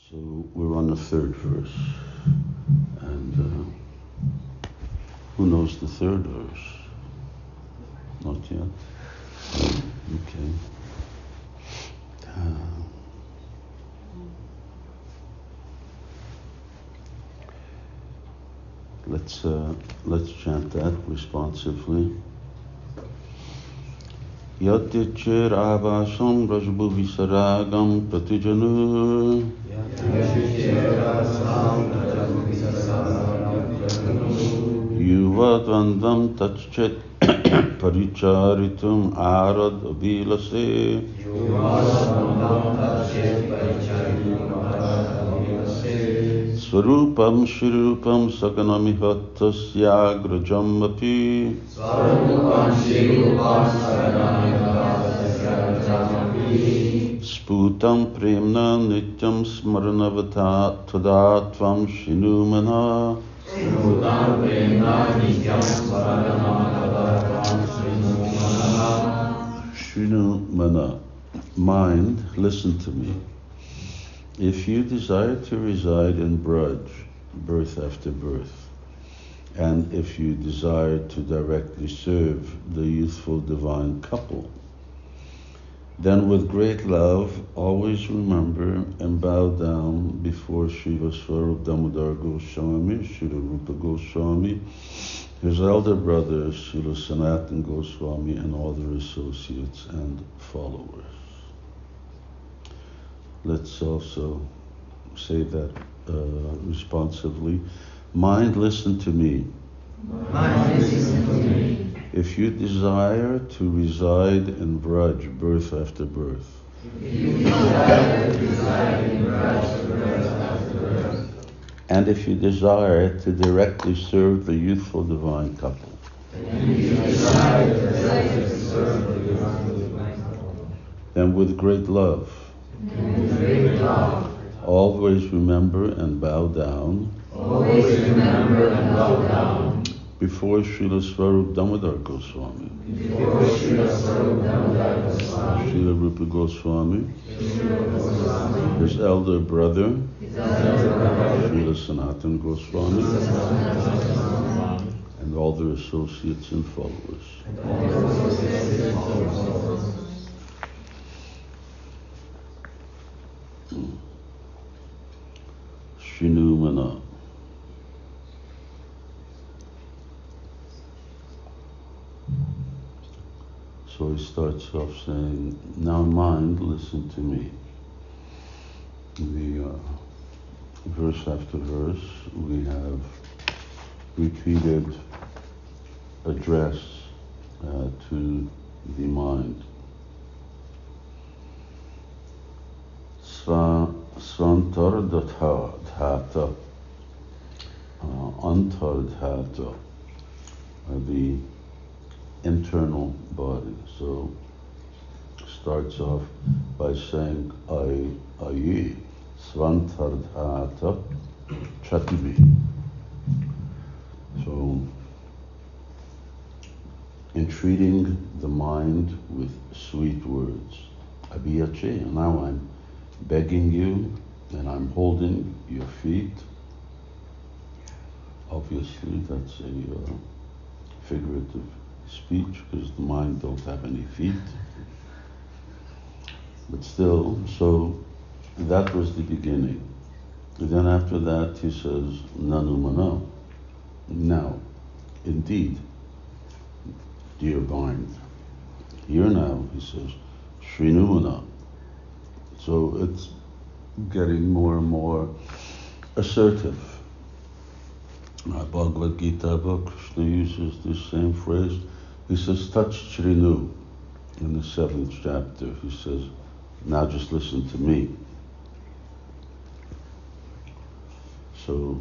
So we're on the third verse, and who knows the third verse? Not yet? Okay. Let's chant that responsively. Yatichir avasam rajbu visaragam pratijanu yuvadvandam tachchit paricharitum arad abilase Swarupam Shirupam Saganamihattasya Grajamapi Sputam Premna Nityam Smaranavata Tadatvam Shinumana Shinumana. Mind, listen to me. If you desire to reside in Braj, birth after birth, and if you desire to directly serve the youthful divine couple, then with great love, always remember and bow down before Śivarāma Damodar Goswami, Śivarāma Goswami, his elder brother, Srila Sanatana Goswami, and all their associates and followers. Let's also say that responsively. Mind, listen to me. Mind, listen to me. If you desire to reside in Braj, birth after birth, and if you desire to directly serve the youthful divine couple, then with great love, always remember and bow down before Srila Swarup Damodar Goswami, Srila Rupa Goswami, his elder brother, Srila Sanatana Goswami, and all their associates and followers. Shinumana. So he starts off saying, now mind, listen to me. The verse after verse, we have repeated address to the mind. Svantardhata, Antardhata, the internal body. So starts off by saying Ayi Svantardhata Chativi. So entreating the mind with sweet words. Abhiyache, now I'm begging you, and I'm holding your feet. Obviously, that's a figurative speech because the mind don't have any feet. But still, so that was the beginning. And then after that, he says, Nanumana. Now, indeed, dear mind, here now, he says, Srinumana. So it's getting more and more assertive. Bhagavad Gita book, Krishna uses this same phrase. He says, Touch Shrinu in the 7th chapter. He says, now just listen to me. So,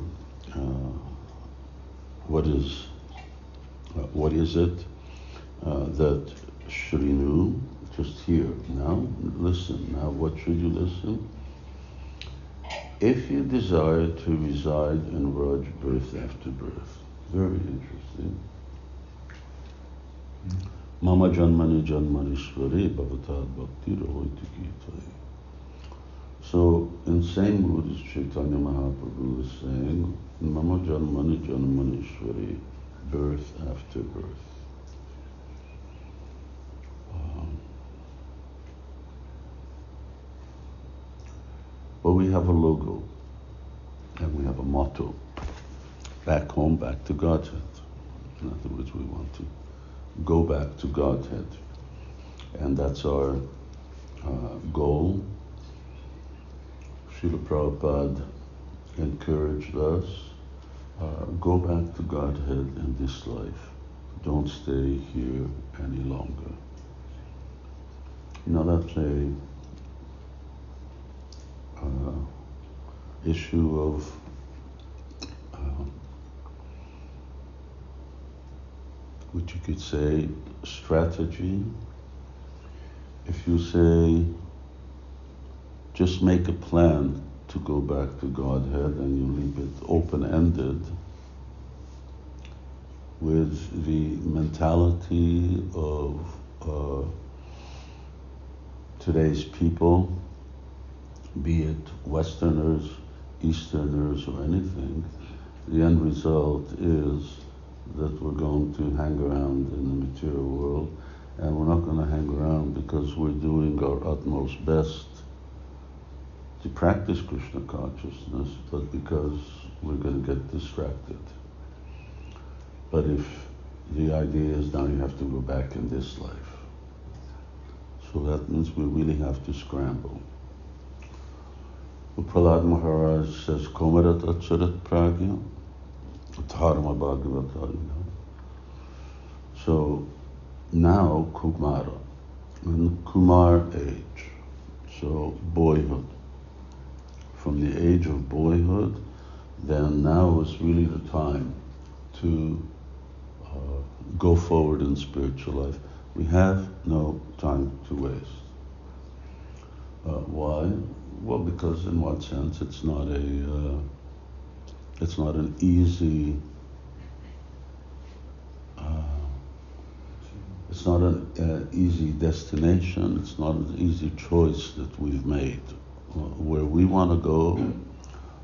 what is it that Shrinu, just hear, now listen. Now what should you listen? If you desire to reside in Raj, birth after birth. Very interesting. Mama Janmani Janmanishwari Bhavatad Bhakti Rahoiti Gita. So in the same mood as Chaitanya Mahaprabhu is saying, Mama Janmani Janmanishwari, birth after birth. But we have a logo and we have a motto. Back home, back to Godhead. In other words, we want to go back to Godhead. And that's our goal. Srila Prabhupada encouraged us, go back to Godhead in this life. Don't stay here any longer. Now that's a issue of what you could say strategy. If you say, just make a plan to go back to Godhead and you leave it open-ended with the mentality of today's people, be it Westerners, Easterners, or anything, the end result is that we're going to hang around in the material world, and we're not going to hang around because we're doing our utmost best to practice Krishna consciousness, but because we're going to get distracted. But if the idea is now you have to go back in this life, so that means we really have to scramble. Prahlad Maharaj says, Komarat Acharat Pragya, Dharma Bhagavata. So now Kumara, in Kumar age, so boyhood. From the age of boyhood, then now is really the time to go forward in spiritual life. We have no time to waste. Why? Well, because in what sense it's not an easy, it's not an easy destination. It's not an easy choice that we've made. Where we want to go,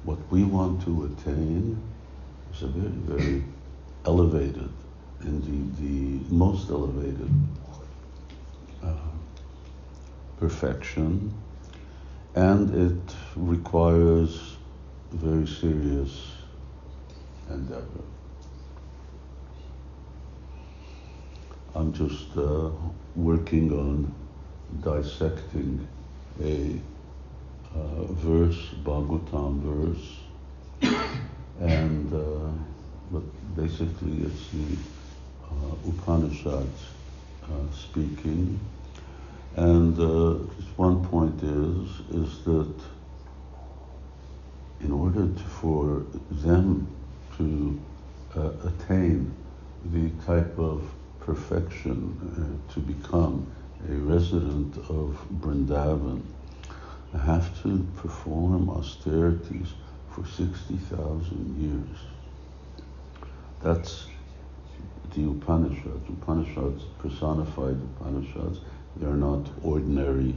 what we want to attain, is a very, very elevated, indeed the most elevated perfection, and it requires very serious endeavor. I'm just working on dissecting a verse, Bhagavatam verse, and but basically it's the Upanishads speaking. And just one point is that in order for them to attain the type of perfection, to become a resident of Vrindavan, have to perform austerities for 60,000 years. That's the Upanishads. Upanishads, personified Upanishads, they're not ordinary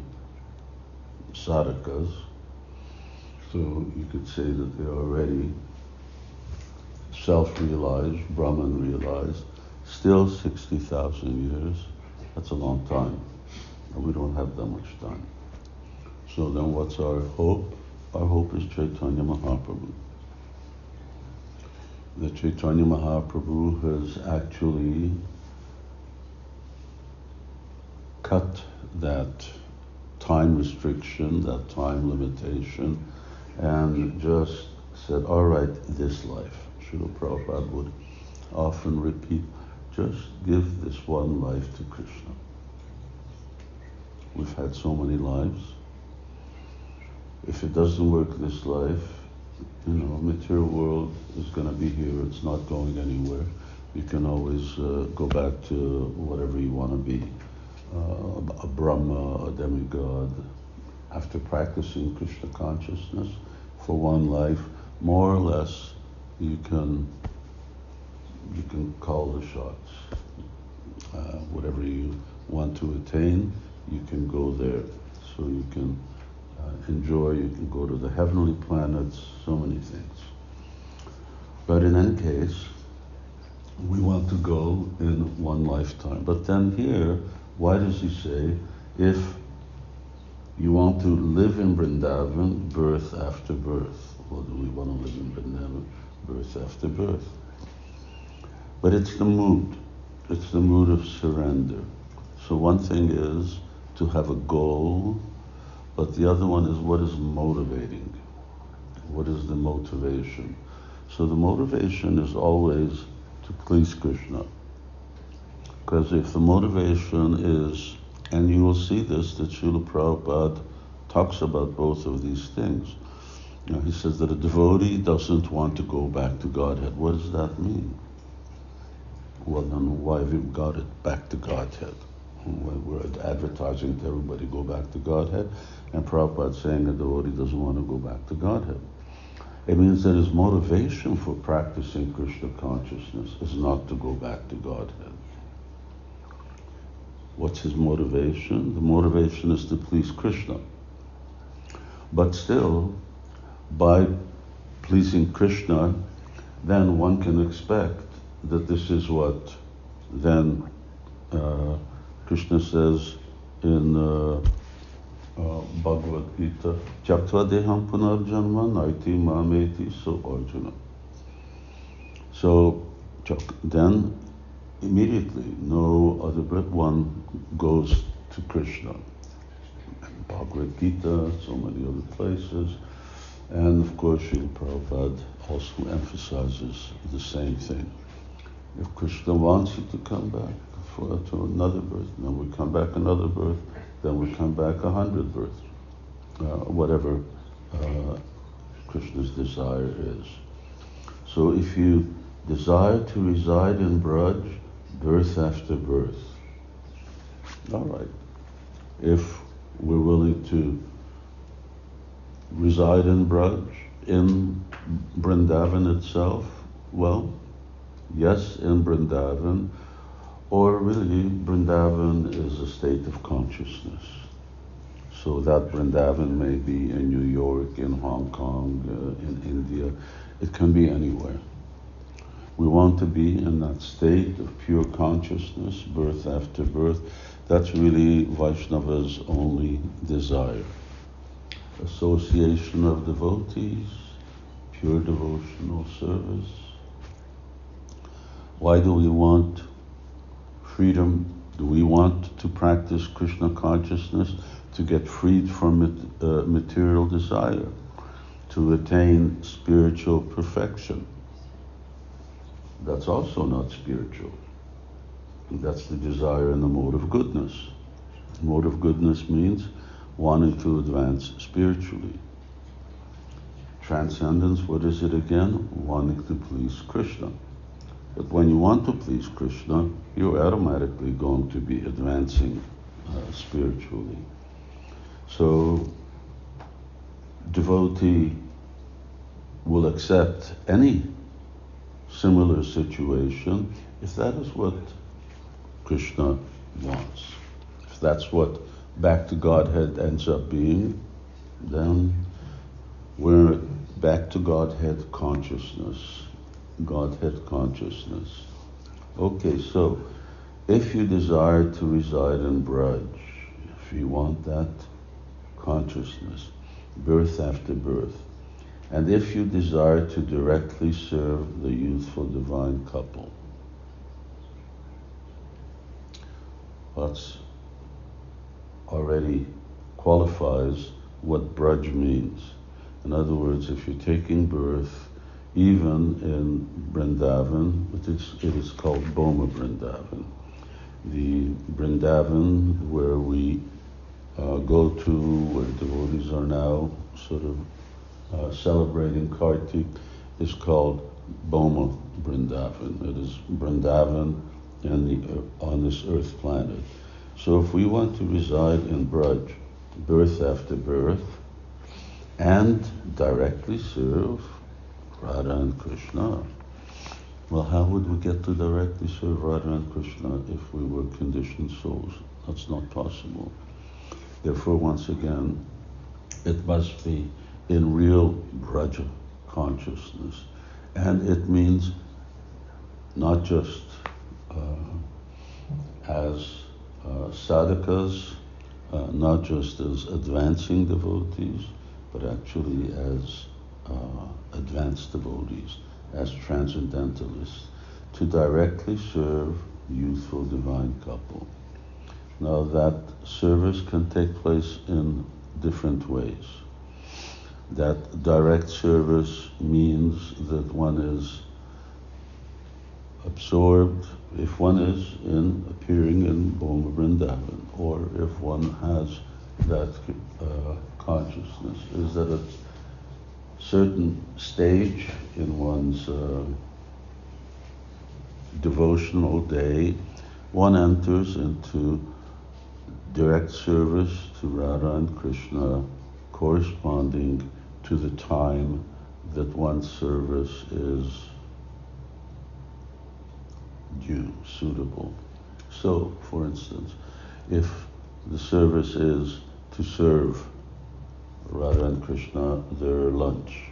sadhakas. So you could say that they're already self-realized, Brahman-realized. Still 60,000 years, that's a long time. And we don't have that much time. So then what's our hope? Our hope is Chaitanya Mahaprabhu. The Chaitanya Mahaprabhu has actually cut that time restriction, that time limitation, and just said, all right, this life. Srila Prabhupada would often repeat, just give this one life to Krishna. We've had so many lives. If it doesn't work this life, material world is going to be here. It's not going anywhere. You can always go back to whatever you want to be, a Brahma, a demigod. After practicing Krishna consciousness for one life, more or less, you can call the shots. Whatever you want to attain, you can go there. So you can enjoy, you can go to the heavenly planets, so many things. But in any case, we want to go in one lifetime. But then here, why does he say, if you want to live in Vrindavan, birth after birth? Or do we want to live in Vrindavan, birth after birth? But it's the mood. It's the mood of surrender. So one thing is to have a goal, but the other one is what is motivating? What is the motivation? So the motivation is always to please Krishna. Because if the motivation is, and you will see this, that Srila Prabhupada talks about both of these things. You know, he says that a devotee doesn't want to go back to Godhead. What does that mean? Well, then why have you got it back to Godhead? We're advertising to everybody, go back to Godhead, and Prabhupada saying a devotee doesn't want to go back to Godhead. It means that his motivation for practicing Krishna consciousness is not to go back to Godhead. What's his motivation? The motivation is to please Krishna. But still, by pleasing Krishna, then one can expect that this is what then Krishna says in Bhagavad Gita, Tyaktva deham punarjanma naiti mameti, so Arjuna. So then immediately no other but one goes to Krishna. Bhagavad Gita, so many other places. And of course, Srila Prabhupada also emphasizes the same thing. If Krishna wants you to come back to another birth, then we come back another birth, then we come back 100 births, whatever Krishna's desire is. So if you desire to reside in Braj, birth after birth, all right. If we're willing to reside in Braj, in Vrindavan itself, well, yes, in Vrindavan, or really Vrindavan is a state of consciousness. So that Vrindavan may be in New York, in Hong Kong, in India, it can be anywhere. We want to be in that state of pure consciousness, birth after birth. That's really Vaishnava's only desire. Association of devotees, pure devotional service. Why do we want freedom? Do we want to practice Krishna consciousness to get freed from material desire, to attain spiritual perfection? That's also not spiritual. That's the desire in the mode of goodness. Mode of goodness means wanting to advance spiritually. Transcendence, what is it again? Wanting to please Krishna. But when you want to please Krishna, you're automatically going to be advancing spiritually. So, devotee will accept any similar situation if that is what Krishna wants. If that's what back to Godhead ends up being, then we're back to Godhead consciousness. Godhead consciousness. Okay, so if you desire to reside in Braj, if you want that consciousness, birth after birth, and if you desire to directly serve the youthful divine couple, that's already qualifies what Braj means. In other words, if you're taking birth even in Vrindavan, it is called Boma Vrindavan. The Vrindavan where we go to, where devotees are now sort of celebrating Kartik, is called Boma Vrindavan. It is Vrindavan on this earth planet. So if we want to reside in Braj, birth after birth, and directly serve Radha and Krishna, well, how would we get to directly serve Radha and Krishna if we were conditioned souls? That's not possible. Therefore, once again, It must be in real Braja consciousness. And it means not just as sadhakas, not just as advancing devotees, but actually as advanced devotees, as transcendentalists, to directly serve youthful divine couple. Now that service can take place in different ways. That direct service means that one is absorbed, if one is in appearing in Bhoma Vrindavan, or if one has that consciousness, is that at a certain stage in one's devotional day, one enters into direct service to Radha and Krishna corresponding to the time that one's service is due, suitable. So, for instance, if the service is to serve Radha and Krishna their lunch,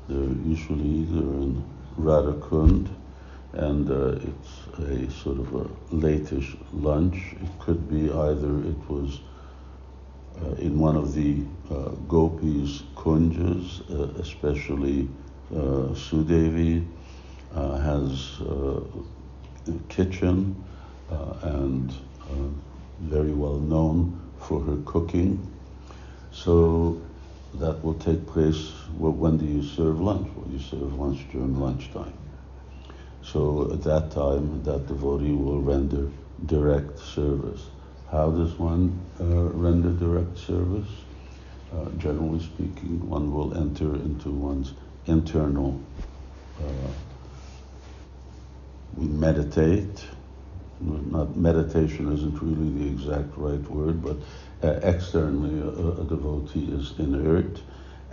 they're usually either in Radha Kund, and it's a sort of a latish lunch. It could be either it was in one of the gopis' kunjas, especially Sudevi has a kitchen and very well known for her cooking. So that will take place. Well, when do you serve lunch? Well, you serve lunch during lunchtime. So at that time, that devotee will render direct service. How does one render direct service? Generally speaking, one will enter into one's internal, we meditate. Not meditation isn't really the exact right word, but externally a devotee is inert,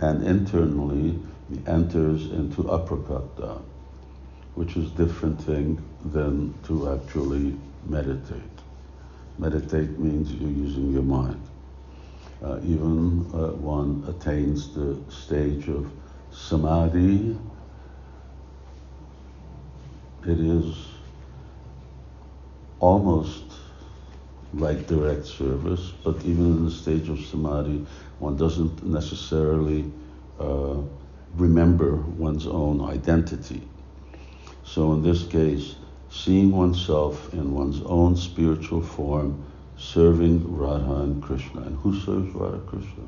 and internally he enters into aprakata, which is different thing than to actually meditate. Meditate means you're using your mind. Even one attains the stage of samadhi, it is almost like direct service, but even in the stage of samadhi, one doesn't necessarily remember one's own identity. So in this case, seeing oneself in one's own spiritual form, serving Radha and Krishna. And who serves Radha Krishna?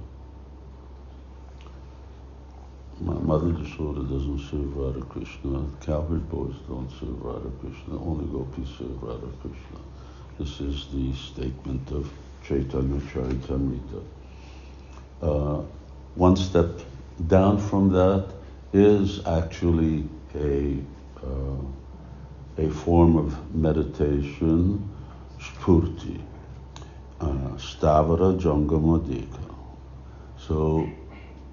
Mother Yashoda doesn't serve Radha Krishna. Cowherd boys don't serve Radha Krishna. Only gopis serve Radha Krishna. This is the statement of Chaitanya Charitamrita. One step down from that is actually a form of meditation, spurti, stavara jangama deka. So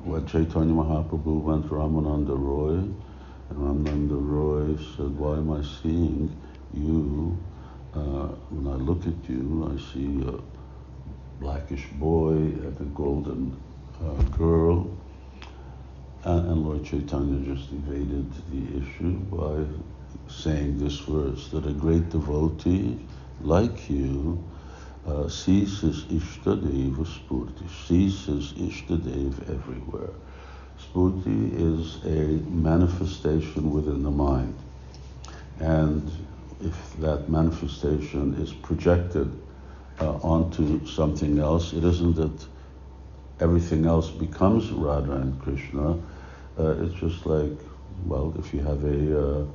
when Chaitanya Mahaprabhu went to Ramananda Roy, and Ramananda Roy said, "Why am I seeing you? When I look at you, I see a blackish boy and a golden girl." And Lord Chaitanya just evaded the issue by saying this verse, that a great devotee like you sees his Ishtadeva Spurti, sees his Ishtadev everywhere. Spurti is a manifestation within the mind. And if that manifestation is projected onto something else, it isn't that everything else becomes Radha and Krishna. It's just like, well, if you have a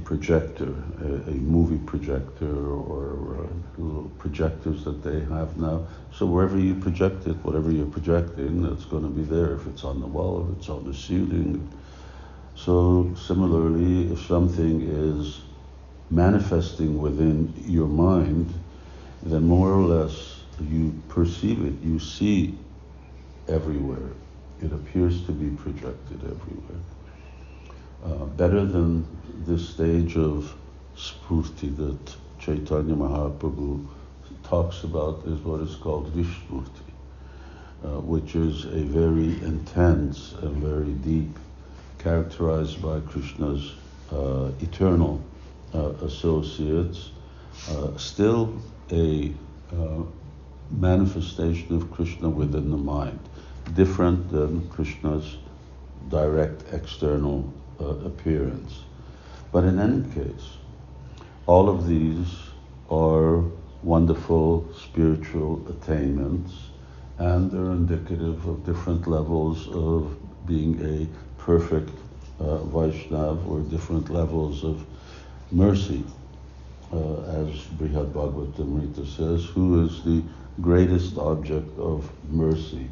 projector, a movie projector, or little projectors that they have now. So wherever you project it, whatever you're projecting, that's going to be there, if it's on the wall, if it's on the ceiling. So similarly, if something is manifesting within your mind, then more or less you perceive it, you see everywhere. It appears to be projected everywhere. Better than this stage of spurti that Chaitanya Mahaprabhu talks about is what is called Vishnurti, which is a very intense and very deep, characterized by Krishna's eternal associates, still a manifestation of Krishna within the mind, different than Krishna's direct external appearance. But in any case, all of these are wonderful spiritual attainments, and they're indicative of different levels of being a perfect Vaishnav, or different levels of mercy. As Brihad Bhagavatamrita says, who is the greatest object of mercy?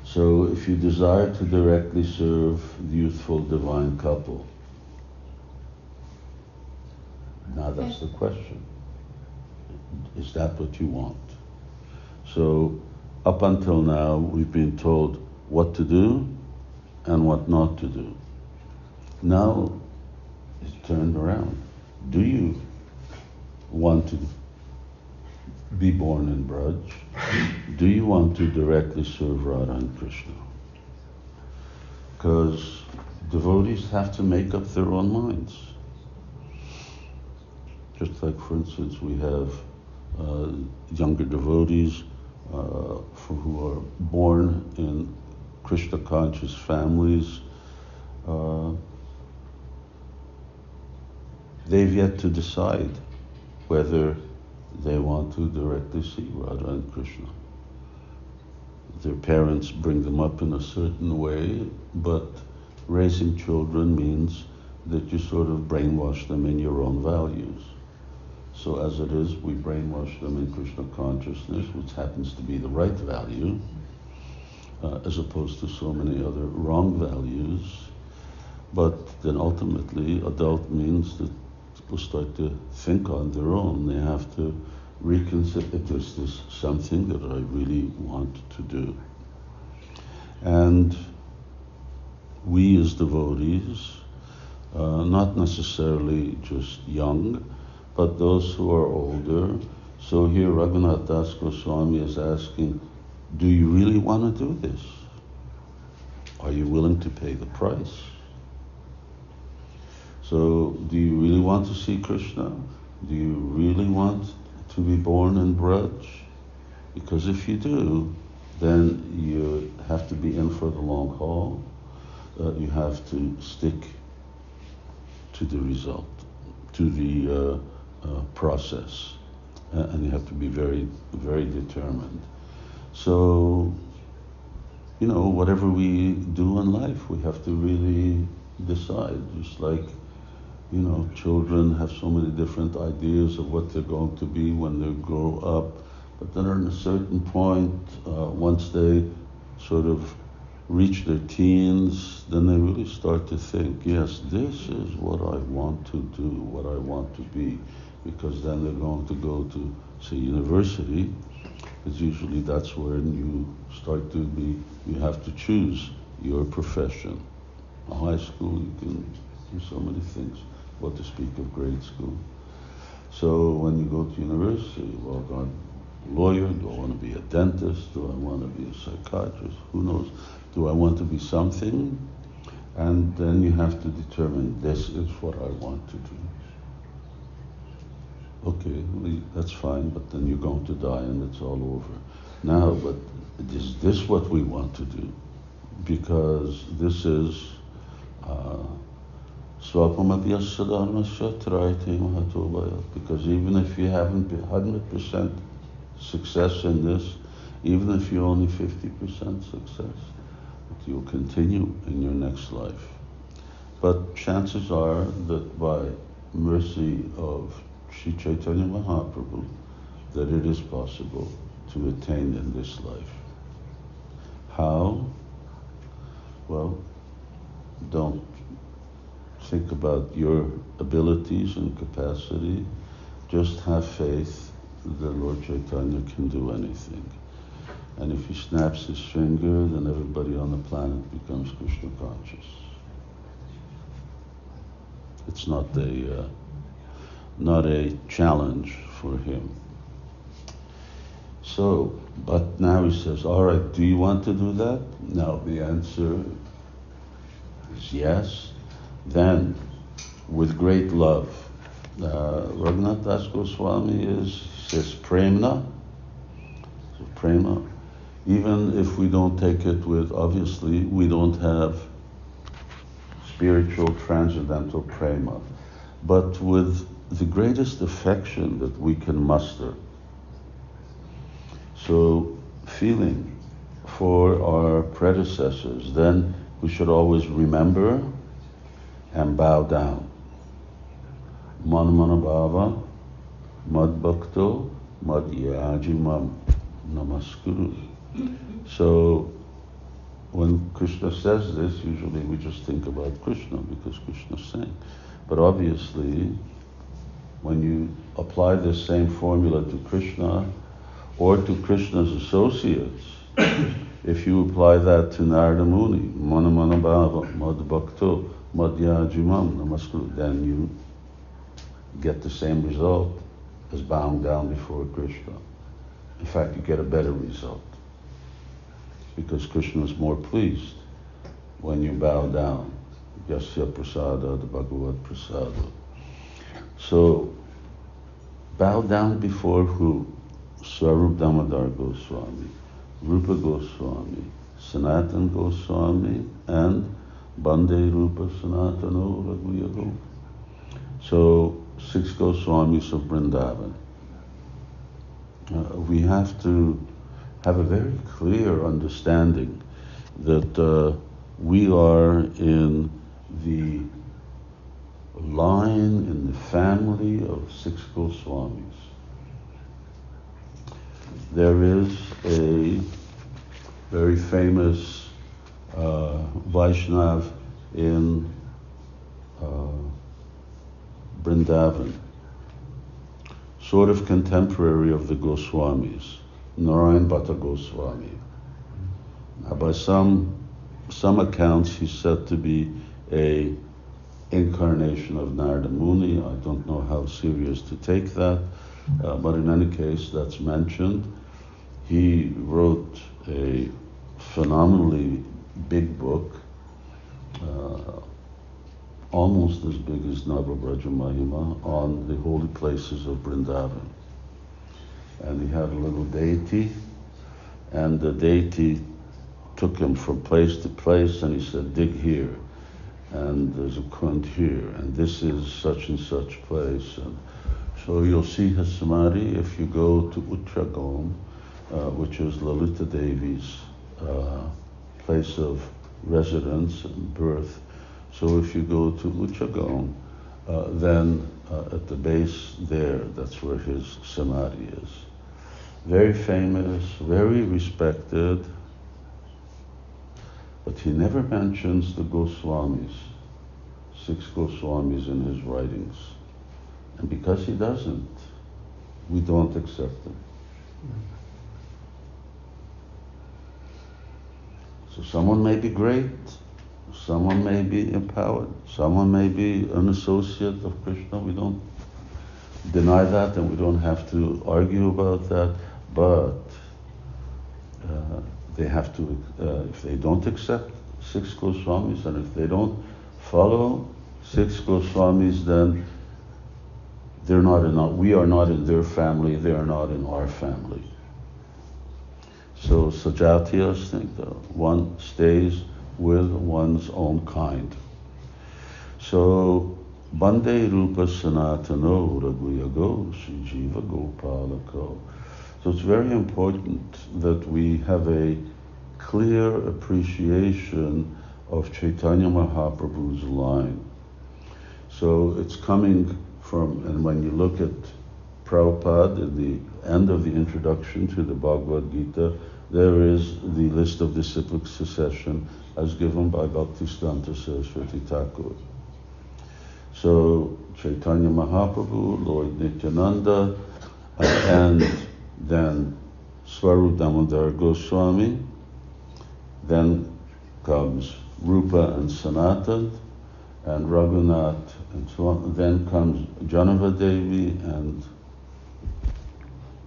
So if you desire to directly serve the youthful divine couple, now that's the question. Is that what you want? So up until now, we've been told what to do and what not to do. Now it's turned around. Do you want to be born in Braj? Do you want to directly serve Radha and Krishna? Because devotees have to make up their own minds. Just like, for instance, we have younger devotees who are born in Krishna-conscious families. They've yet to decide whether they want to directly see Radha and Krishna. Their parents bring them up in a certain way, but raising children means that you sort of brainwash them in your own values. So as it is, we brainwash them in Krishna consciousness, which happens to be the right value, as opposed to so many other wrong values. But then ultimately, adult means that people start to think on their own. They have to reconsider, is this something that I really want to do? And we as devotees, not necessarily just young, but those who are older. So here Raghunath Das Goswami is asking, do you really want to do this? Are you willing to pay the price? So do you really want to see Krishna? Do you really want to be born in Braj? Because if you do, then you have to be in for the long haul. You have to stick to the result, to the process, and you have to be very, very determined. So, whatever we do in life, we have to really decide. Just like, children have so many different ideas of what they're going to be when they grow up, but then at a certain point, once they sort of reach their teens, then they really start to think, yes, this is what I want to do, what I want to be, because then they're going to go to, say, university, because usually that's when you start to be, you have to choose your profession. In high school, you can do so many things, what to speak of grade school. So when you go to university, well, do I want a lawyer? Do I want to be a dentist? Do I want to be a psychiatrist? Who knows? Do I want to be something? And then you have to determine, this is what I want to do. Okay, that's fine, but then you're going to die and it's all over. Now, but is this what we want to do? Because this is because even if you haven't been 100% success in this, even if you're only 50% success, you'll continue in your next life. But chances are that by mercy of Sri Chaitanya Mahaprabhu, that it is possible to attain in this life. How? Well, don't think about your abilities and capacity. Just have faith that Lord Chaitanya can do anything. And if he snaps his finger, then everybody on the planet becomes Krishna conscious. It's not not a challenge for him. So, but now he says, all right, do you want to do that? Now the answer is yes. Then, with great love, Raghunath Das Goswami says prema. So prema, even if we don't take it with, obviously, we don't have spiritual transcendental prema, but with the greatest affection that we can muster. So, feeling for our predecessors, then we should always remember and bow down. Mana mana bhava, mad bhakto, mad yajimam, namaskuru. So, when Krishna says this, usually we just think about Krishna because Krishna sang. But obviously, when you apply this same formula to Krishna or to Krishna's associates, if you apply that to Narada Muni, Mana Mana Bhava, Mad Bhakto, Madhya Jimam, Namaskuru, then you get the same result as bowing down before Krishna. In fact, you get a better result because Krishna is more pleased when you bow down. Yasya prasada, the Bhagavad prasada. So, bow down before who? Swarup Damodar Goswami, Rupa Goswami, Sanatan Goswami, and Bande Rupa Sanatano Raghuyago. So, 6 Goswamis of Vrindavan. We have to have a very clear understanding that we are in the line, in the family of 6 Goswamis. There is a very famous Vaishnav in Vrindavan, sort of contemporary of the Goswamis, Narayan Bhatta Goswami. Now, by some accounts, he's said to be a incarnation of Narada Muni. I don't know how serious to take that, but in any case, that's mentioned. He wrote a phenomenally big book, almost as big as Navabraja Mahima, on the holy places of Vrindavan. And he had a little deity, and the deity took him from place to place, and he said, dig here, and there's a kund here, and this is such and such place. And so you'll see his samadhi if you go to Uttaragam, which is Lalita Devi's place of residence and birth. So if you go to Uttaragam, then at the base there, that's where his samadhi is. Very famous, very respected, but he never mentions the Goswamis, 6 Goswamis in his writings. And because he doesn't, we don't accept him. So someone may be great, someone may be empowered, someone may be an associate of Krishna. We don't deny that, and we don't have to argue about that, but they have to, if they don't accept 6 Goswamis, and if they don't follow 6 Goswamis, then they're not in we are not in their family, they are not in our family. So Sajatyas think that one stays with one's own kind. So Bande Rupa Sanatano Raghuyago Srijiva Gopalako. So it's very important that we have a clear appreciation of Chaitanya Mahaprabhu's line. So it's coming from, and when you look at Prabhupada at the end of the introduction to the Bhagavad Gita, there is the list of disciplic succession as given by Bhaktisiddhanta Saraswati Thakur. So Chaitanya Mahaprabhu, Lord Nityananda, and then Swarup Damodar Goswami, then comes Rupa and Sanatan, and Raghunath and so on. Then comes Janava Devi and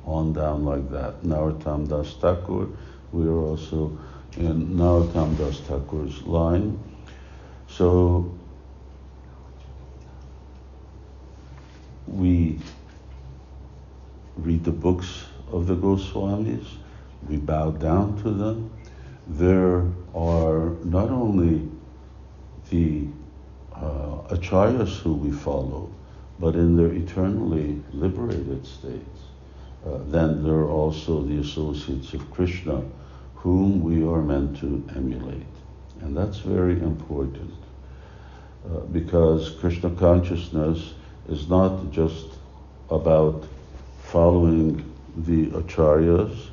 on down like that. Narottam Das Thakur, we are also in Narottam Das Thakur's line. So we read the books of the Goswamis, we bow down to them. There are not only the acharyas who we follow, but in their eternally liberated states. Then there are also the associates of Krishna, whom we are meant to emulate. And that's very important, because Krishna consciousness is not just about following the acharyas.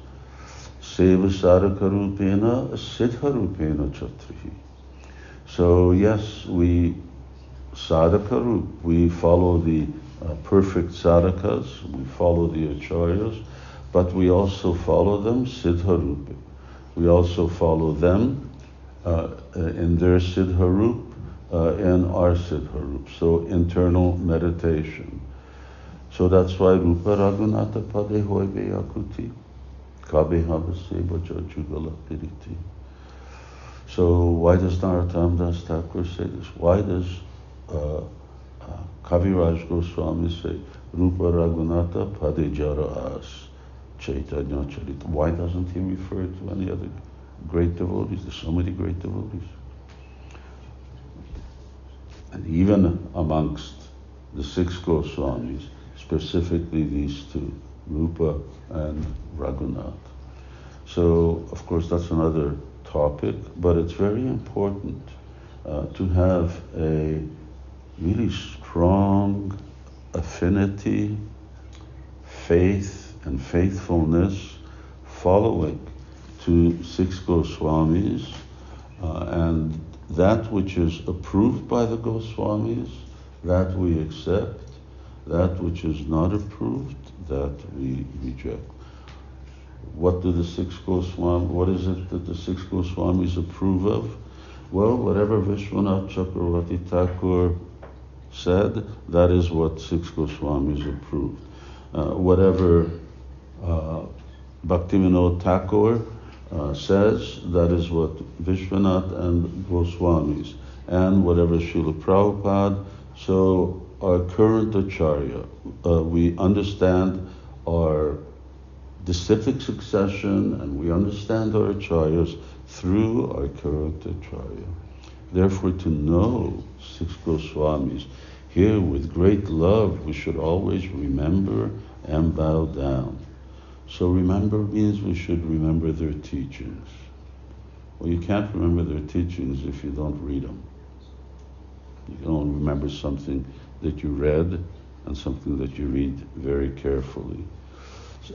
Seva sadhaka rupena siddha rupena chatrihi. So yes, we sadhaka rup, we follow the perfect sadhakas, we follow the acharyas, but we also follow them siddha rupa. We also follow them in their siddha rup, in our siddha rup. So internal meditation. So that's why Rupa Raghunatha Pade Hoibe Yakuti Kabe Habase Baja Jugala Piriti. So why does Narottam Das Thakur say this? Why does Kaviraj Goswami say Rupa Raghunatha Pade Jara As Chaitanya Charita? Why doesn't he refer to any other great devotees? There's so many great devotees. And even amongst the 6 Goswamis, specifically these 2, Rupa and Raghunath. So, of course, that's another topic, but it's very important to have a really strong affinity, faith, and faithfulness following to 6 Goswamis, and that which is approved by the Goswamis, that we accept. That which is not approved, that we reject. What do the 6 Goswamis, what is it that the 6 Goswamis approve of? Well, whatever Vishwanath Chakravarti Thakur said, that is what 6 Goswamis approved. Whatever Bhaktivinoda Thakur says, that is what Vishwanath and Goswamis, and whatever Srila Prabhupada. So our current acharya, we understand our discific succession, and we understand our acharyas through our current acharya. Therefore, to know 6 Goswamis, here with great love, we should always remember and bow down. So remember means we should remember their teachings. Well, you can't remember their teachings if you don't read them. You can only remember something that you read and something that you read very carefully.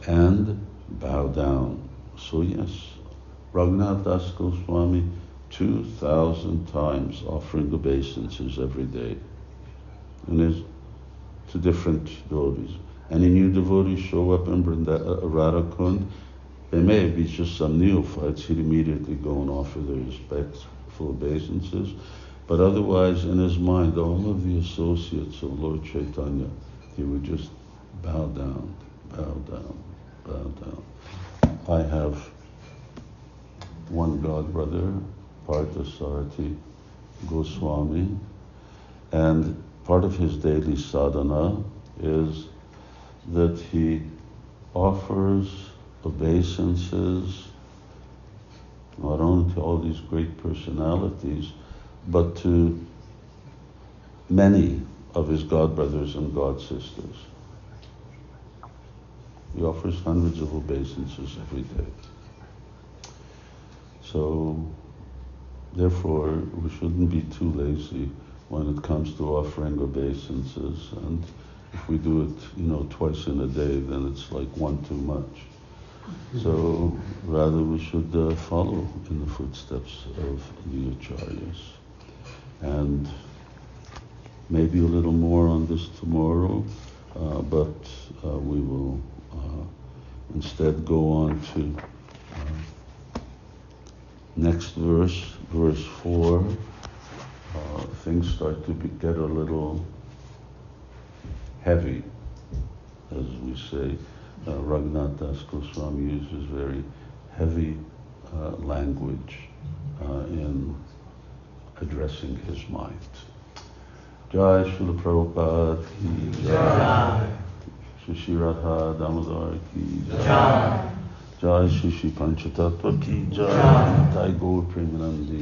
And bow down. So yes, Raghunath Das Goswami 2,000 times offering obeisances every day. And there's to different devotees. Any new devotees show up in Radhakund, they may be just some neophytes, he'd immediately go and offer their respectful obeisances. But otherwise, in his mind, all of the associates of Lord Chaitanya, he would just bow down, bow down, bow down. I have one godbrother, Parthasarathi Goswami, and part of his daily sadhana is that he offers obeisances not only to all these great personalities, but to many of his godbrothers and godsisters. He offers hundreds of obeisances every day. So, therefore, we shouldn't be too lazy when it comes to offering obeisances. And if we do it, twice in a day, then it's like one too much. So, rather we should follow in the footsteps of the acharyas. And maybe a little more on this tomorrow, but we will instead go on to next verse 4. Things start to get a little heavy, as we say. Raghunath Das Goswami uses very heavy language in addressing his mind. Jai Srila Prabhupada ki Jai. Shri Shri Radha Damodar ki Jai. Jai Shri Shri Panchatattva ki Jai. Jai Gaur Premanandi.